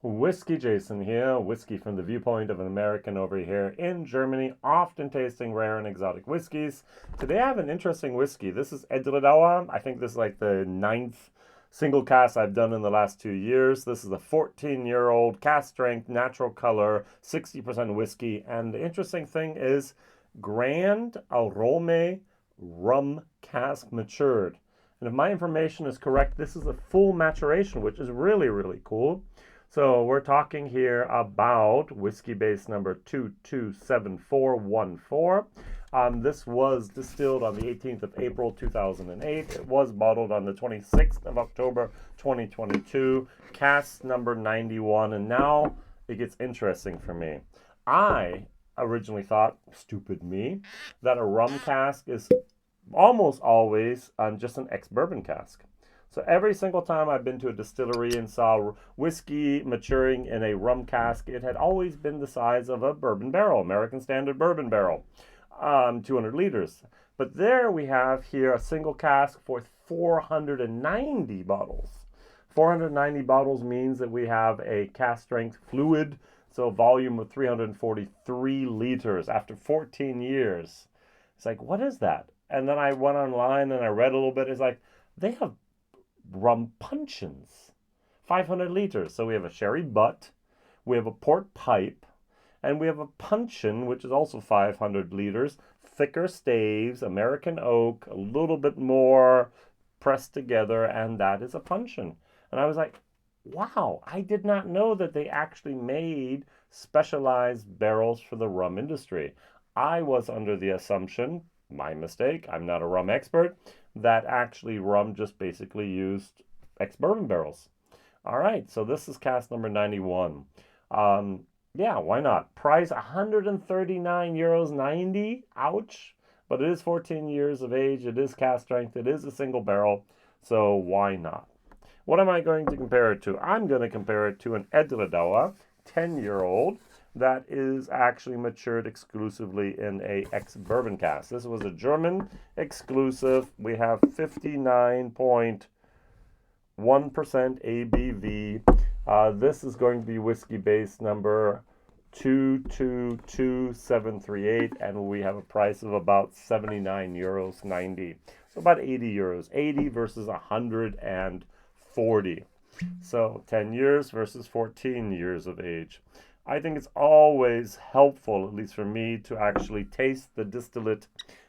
WhiskyJason here, whiskey from the viewpoint of an American over here in Germany, often tasting rare and exotic whiskeys. Today I have an interesting whiskey. This is Edradour. I think this is like the 9th single cask I've done in the last 2 years. This is a 14-year-old cask strength, natural color, 60% whiskey. And the interesting thing is Grand Arome Rum Cask matured. And if my information is correct, this is a full maturation, which is really, really cool. So we're talking here about Whiskybase number 227414. This was distilled on the 18th of April 2008. It was bottled on the 26th of October 2022. Cask number 91. And now it gets interesting for me. I originally thought, stupid me, that a rum cask is almost always just an ex-bourbon cask. So every single time I've been to a distillery and saw whiskey maturing in a rum cask, it had always been the size of a bourbon barrel, American standard bourbon barrel, 200 liters. But there we have here a single cask for 490 bottles. 490 bottles means that we have a cask strength fluid, so a volume of 343 liters after 14 years. It's like, what is that? And then I went online and I read a little bit. It's like, they have rum puncheons, 500 liters. So we have a sherry butt, we have a port pipe, and we have a puncheon, which is also 500 liters, thicker staves, American oak, a little bit more pressed together, and that is a puncheon. And I was like, wow, I did not know that they actually made specialized barrels for the rum industry. I was under the assumption, my mistake, I'm not a rum expert, that actually rum just basically used ex-bourbon barrels. All right, so this is cask number 91. Yeah, why not? Price 139 euros 90. Ouch. But it is 14 years of age. It is cask strength. It is a single barrel. So why not? What am I going to compare it to? I'm going to compare it to an Edradour, 10-year-old, that is actually matured exclusively in a ex-bourbon cask. This was a German exclusive. We have 59.1% ABV. This is going to be Whiskybase number 222738, and we have a price of about 79 euros 90. So about 80 euros. 80 versus 140. So 10 years versus 14 years of age. I think it's always helpful, at least for me, to actually taste the distillate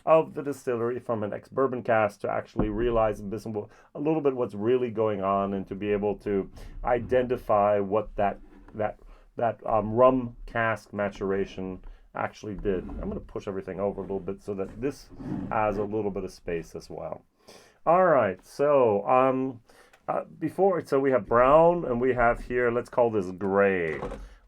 of the distillery from an ex-bourbon cask to actually realize a little bit what's really going on and to be able to identify what that rum cask maturation actually did. I'm going to push everything over a little bit so that this has a little bit of space as well. All right, so so we have brown and we have here, let's call this gray.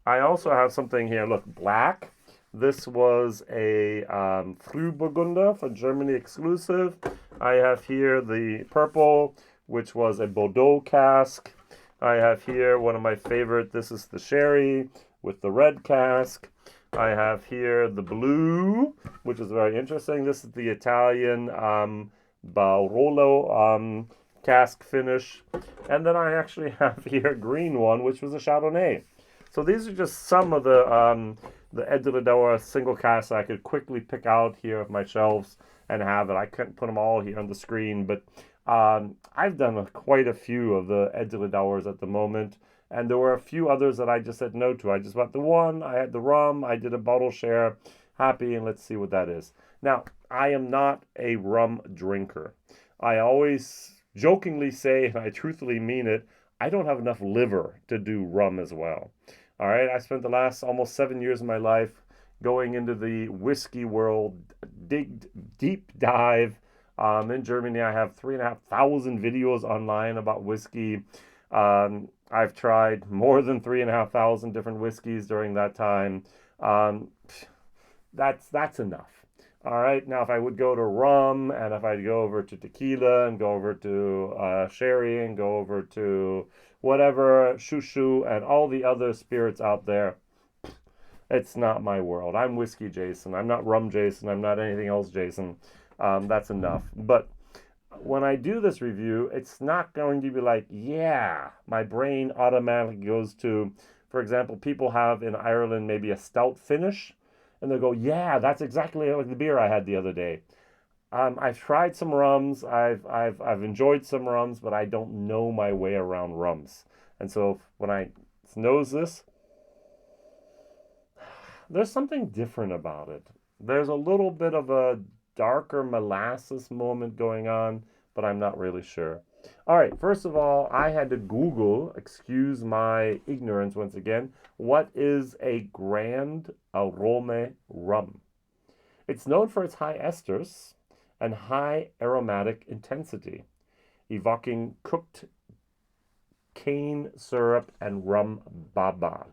I also have something here, look, black. This was a Frühburgunder for Germany exclusive. I have here the purple, which was a Bordeaux cask. I have here one of my favorite, this is the sherry with the red cask. I have here the blue, which is very interesting. This is the Italian Barolo cask finish. And then I actually have here a green one, which was a Chardonnay. So these are just some of the Edradour single casks I could quickly pick out here of my shelves and have it. I couldn't put them all here on the screen, but I've done quite a few of the Edradours at the moment, and there were a few others that I just said no to. I just bought the one, I had the rum, I did a bottle share, happy, and let's see what that is. Now, I am not a rum drinker. I always jokingly say, and I truthfully mean it, I don't have enough liver to do rum as well. All right, I spent the last almost 7 years of my life going into the whiskey world, deep dive. In Germany, I have 3,500 videos online about whiskey. I've tried more than 3,500 different whiskeys during that time. That's enough. All right, now if I would go to rum, and if I'd go over to tequila, and go over to sherry, and go over to whatever, shushu, and all the other spirits out there, it's not my world. I'm Whiskey Jason. I'm not Rum Jason. I'm not anything else Jason. That's enough. But when I do this review, it's not going to be like, yeah, my brain automatically goes to, for example, people have in Ireland maybe a stout finish, and they'll go, yeah, that's exactly like the beer I had the other day. I've tried some rums, I've enjoyed some rums, but I don't know my way around rums. And so when I nose this, there's something different about it. There's a little bit of a darker molasses moment going on, but I'm not really sure. All right, first of all, I had to Google, excuse my ignorance once again, what is a Grand Arome Rum? It's known for its high esters and high aromatic intensity, evoking cooked cane syrup and rum baba.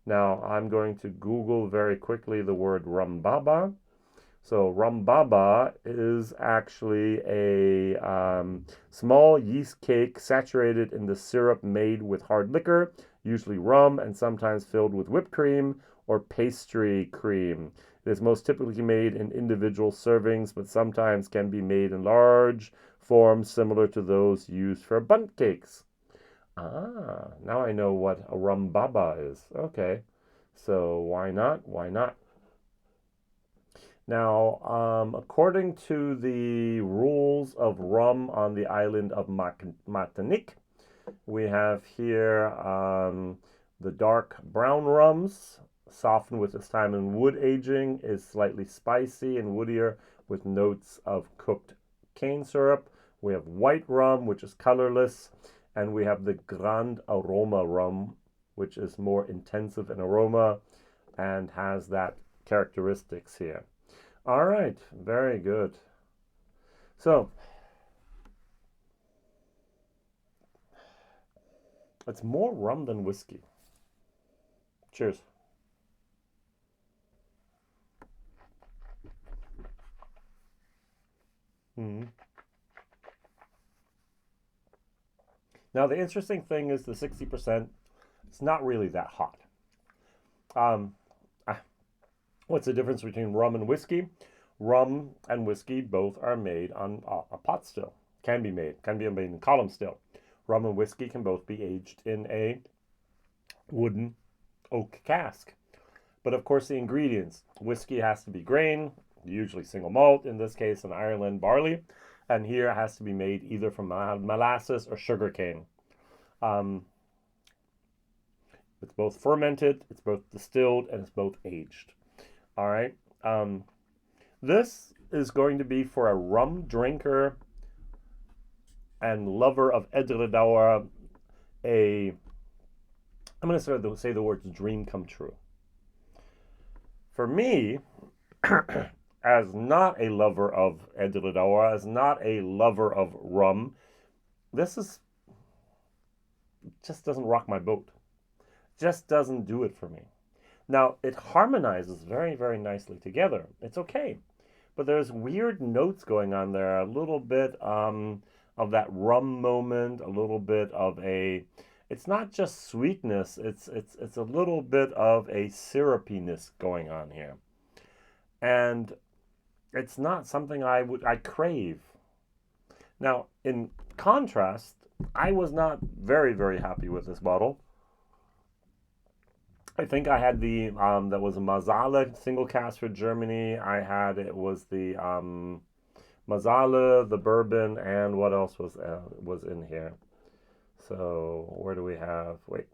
Now, I'm going to Google very quickly the word rum baba. So rum baba is actually a small yeast cake saturated in the syrup made with hard liquor, usually rum, and sometimes filled with whipped cream or pastry cream. It is most typically made in individual servings, but sometimes can be made in large forms similar to those used for bundt cakes. Ah, now I know what a rum baba is. Okay, so why not? Why not? Now, according to the rules of rum on the island of Martinique, we have here the dark brown rums, softened with this time in wood aging, is slightly spicy and woodier with notes of cooked cane syrup. We have white rum, which is colorless, and we have the Grand Arome Rum, which is more intensive in aroma and has that characteristics here. All right, very good. So, it's more rum than whiskey. Cheers. Mm-hmm. Now, the interesting thing is the 60%, it's not really that hot. Um, what's the difference between rum and whiskey? Rum and whiskey both are made on a pot still. Can be made in column still. Rum and whiskey can both be aged in a wooden oak cask. But of course, the ingredients, whiskey has to be grain, usually single malt, in this case in Ireland, barley, and here it has to be made either from molasses or sugarcane. It's both fermented, it's both distilled, and it's both aged. All right. This is going to be for a rum drinker and lover of Edradour, I'm going to say the words dream come true. For me, as not a lover of Edradour, as not a lover of rum, this just doesn't rock my boat. Just doesn't do it for me. Now, it harmonizes very, very nicely together. It's okay. But there's weird notes going on there, a little bit of that rum moment, a little bit of it's not just sweetness, it's a little bit of a syrupiness going on here. And it's not something I crave. Now, in contrast, I was not very, very happy with this bottle. I think I had the that was a Marsala single cask for Germany. It was the Marsala, the bourbon, and what else was in here? So where do we have? Wait,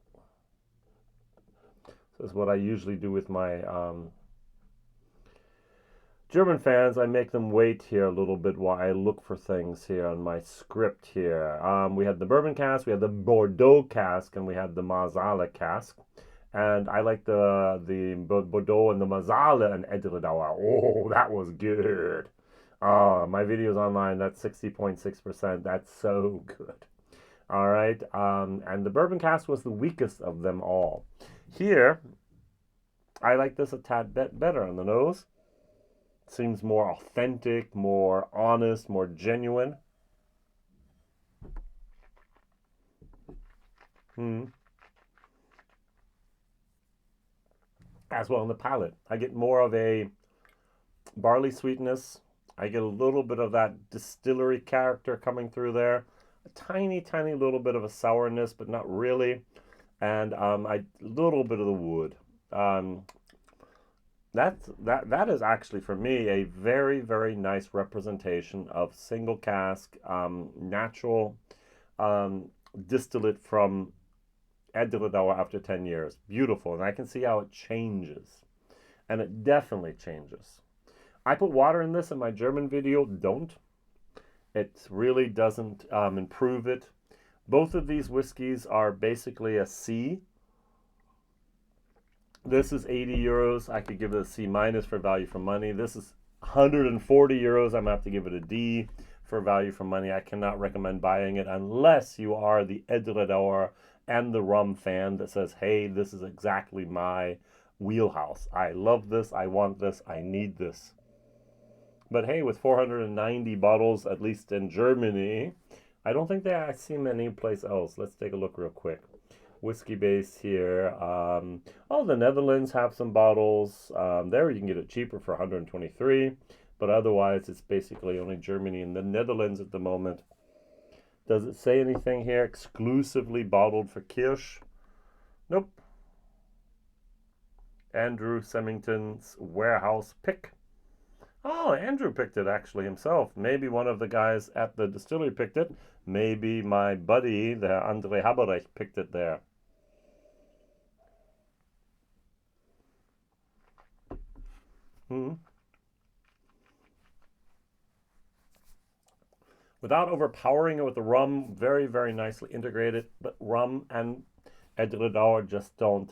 this is what I usually do with my German fans. I make them wait here a little bit while I look for things here on my script here. We had the bourbon cask, we had the Bordeaux cask, and we had the Marsala cask. And I like the Bordeaux and the Marsala and Edradour. Oh, that was good. My videos online, that's 60.6%. That's so good. All right. And the bourbon cask was the weakest of them all. Here, I like this a tad bit better on the nose. Seems more authentic, more honest, more genuine. As well on the palate, I get more of a barley sweetness, I get a little bit of that distillery character coming through there. A tiny, tiny little bit of a sourness, but not really. And a little bit of the wood. That is actually for me a very, very nice representation of single cask, natural distillate from Edradour after 10 years. Beautiful, and I can see how it changes, and it definitely changes. I put water in this in my German video. Don't. It really doesn't improve it. Both of these whiskeys are basically a C. This is 80 euros. I could give it a C minus for value for money. This is 140 euros. I'm going to have to give it a D for value for money. I cannot recommend buying it unless you are the Edradour and the rum fan that says, hey, this is exactly my wheelhouse. I love this. I want this. I need this. But hey, with 490 bottles, at least in Germany, I don't think I see them any place else. Let's take a look real quick. Whiskybase here. Oh, the Netherlands have some bottles. There you can get it cheaper for 123. But otherwise, it's basically only Germany and the Netherlands at the moment. Does it say anything here? Exclusively bottled for Kirsch? Nope. Andrew Semington's warehouse pick. Oh, Andrew picked it actually himself. Maybe one of the guys at the distillery picked it. Maybe my buddy, the André Haberrecht, picked it there. Without overpowering it with the rum, very, very nicely integrated. But rum and Edradour just don't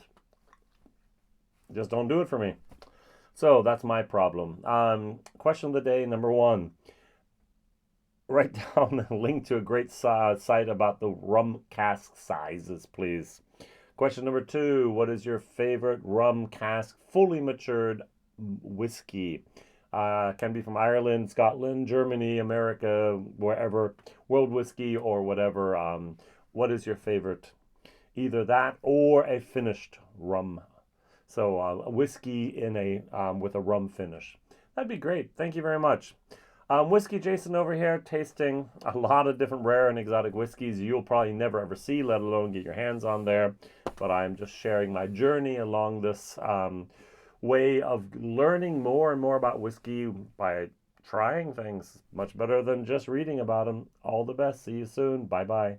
do it for me. So that's my problem. Question of the day, number 1. Write down a link to a great site about the rum cask sizes, please. Question number 2, what is your favorite rum cask fully matured whiskey? Can be from Ireland, Scotland, Germany, America, wherever, world whiskey or whatever. What is your favorite? Either that or a finished rum. So a whiskey in a with a rum finish. That'd be great. Thank you very much. WhiskyJason over here, tasting a lot of different rare and exotic whiskeys you'll probably never ever see, let alone get your hands on there. But I'm just sharing my journey along this way of learning more and more about whiskey by trying things. Much better than just reading about them. All the best. See you soon. Bye-bye.